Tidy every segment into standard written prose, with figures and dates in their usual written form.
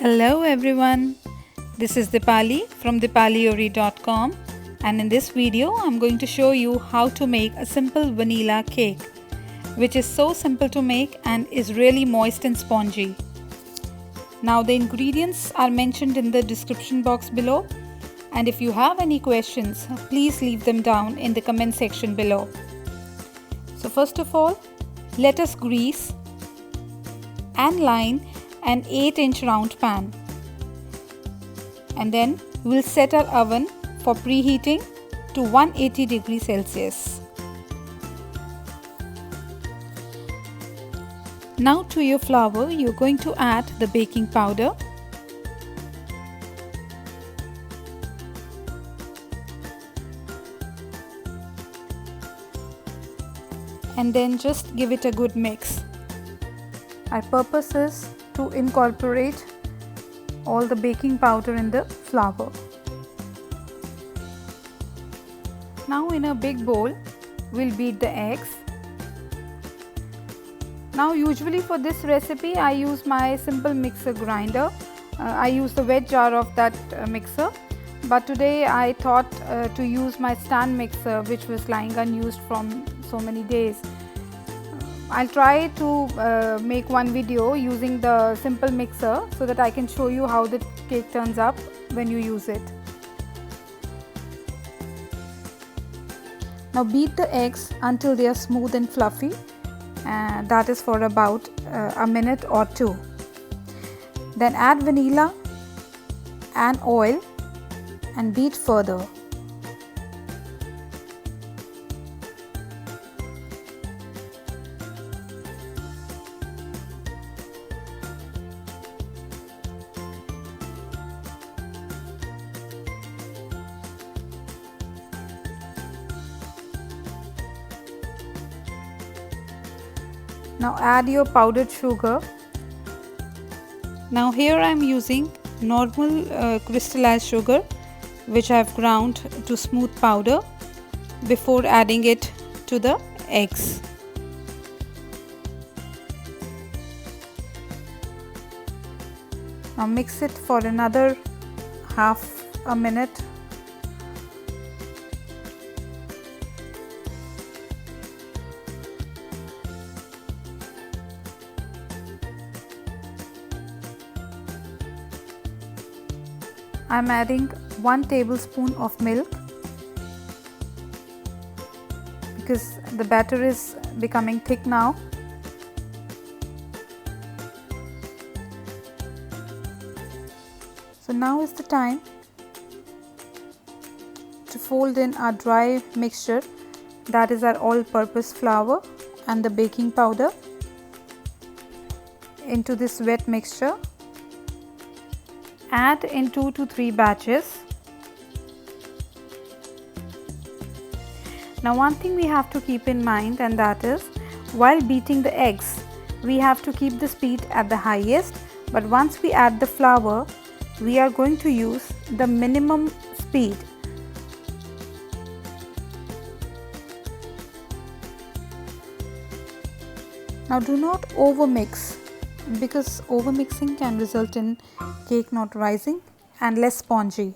Hello everyone, this is Dipali from dipaliori.com, and in this video I'm going to show you how to make a simple vanilla cake which is so simple to make and is really moist and spongy. Now the ingredients are mentioned in the description box below, and if you have any questions please leave them down in the comment section below. So first of all, let us grease and line an 8-inch round pan, and then we'll set our oven for preheating to 180 degrees Celsius. Now to your flour you're going to add the baking powder, and then just give it a good mix. Our purpose is to incorporate all the baking powder in the flour. Now in a big bowl we'll beat the eggs. Now usually for this recipe I use my simple mixer grinder. I use the wet jar of that mixer, but today I thought to use my stand mixer which was lying unused from so many days. I'll try to make one video using the simple mixer so that I can show you how the cake turns up when you use it. Now beat the eggs until they are smooth and fluffy, and that is for about a minute or two. Then add vanilla and oil and beat further. Now add your powdered sugar. Now here I am using normal crystallized sugar which I have ground to smooth powder before adding it to the eggs. Now mix it for another half a minute. I am adding 1 tablespoon of milk because the batter is becoming thick now. So now is the time to fold in our dry mixture, that is our all-purpose flour and the baking powder, into this wet mixture. Add in 2 to 3 batches. Now one thing we have to keep in mind, and that is while beating the eggs we have to keep the speed at the highest, but once we add the flour we are going to use the minimum speed. Now do not overmix, because overmixing can result in cake not rising and less spongy.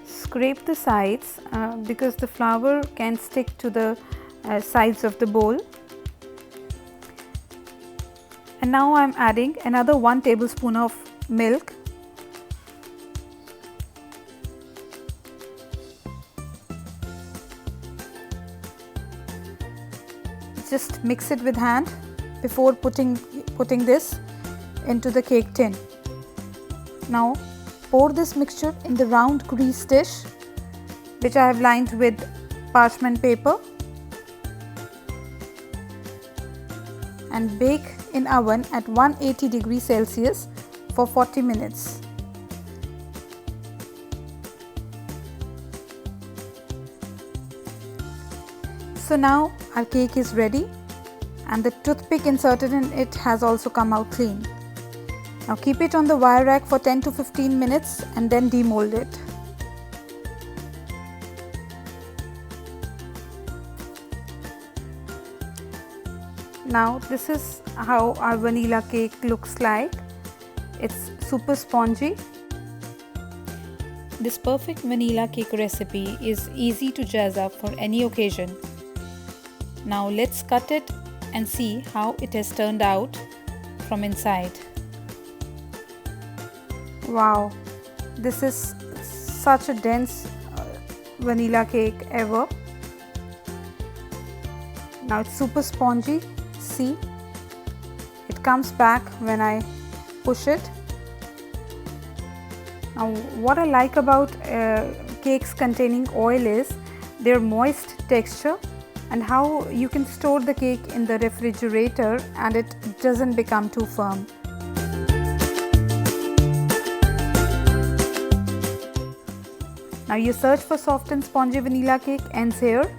Scrape the sides because the flour can stick to the sides of the bowl. And now I am adding another 1 tablespoon of milk. Just mix it with hand before putting this into the cake tin. Now pour this mixture in the round grease dish which I have lined with parchment paper, and bake in oven at 180 degrees Celsius for 40 minutes. So now our cake is ready, and the toothpick inserted in it has also come out clean. Now keep it on the wire rack for 10 to 15 minutes and then demold it. Now this is how our vanilla cake looks like. It's super spongy. This perfect vanilla cake recipe is easy to jazz up for any occasion. Now let's cut it and see how it has turned out from inside. Wow, this is such a dense vanilla cake ever. Now it's super spongy. See, it comes back when I push it. Now what I like about cakes containing oil is their moist texture and how you can store the cake in the refrigerator and it doesn't become too firm. Now your search for soft and spongy vanilla cake ends here.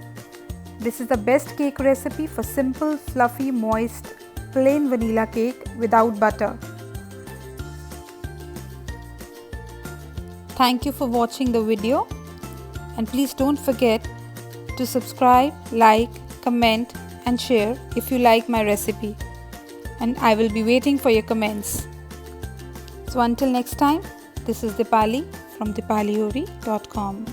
This is the best cake recipe for simple, fluffy, moist, plain vanilla cake without butter. Thank you for watching the video, and please don't forget to subscribe, like, comment and share if you like my recipe, and I will be waiting for your comments. So until next time, this is Dipali from dipaliori.com.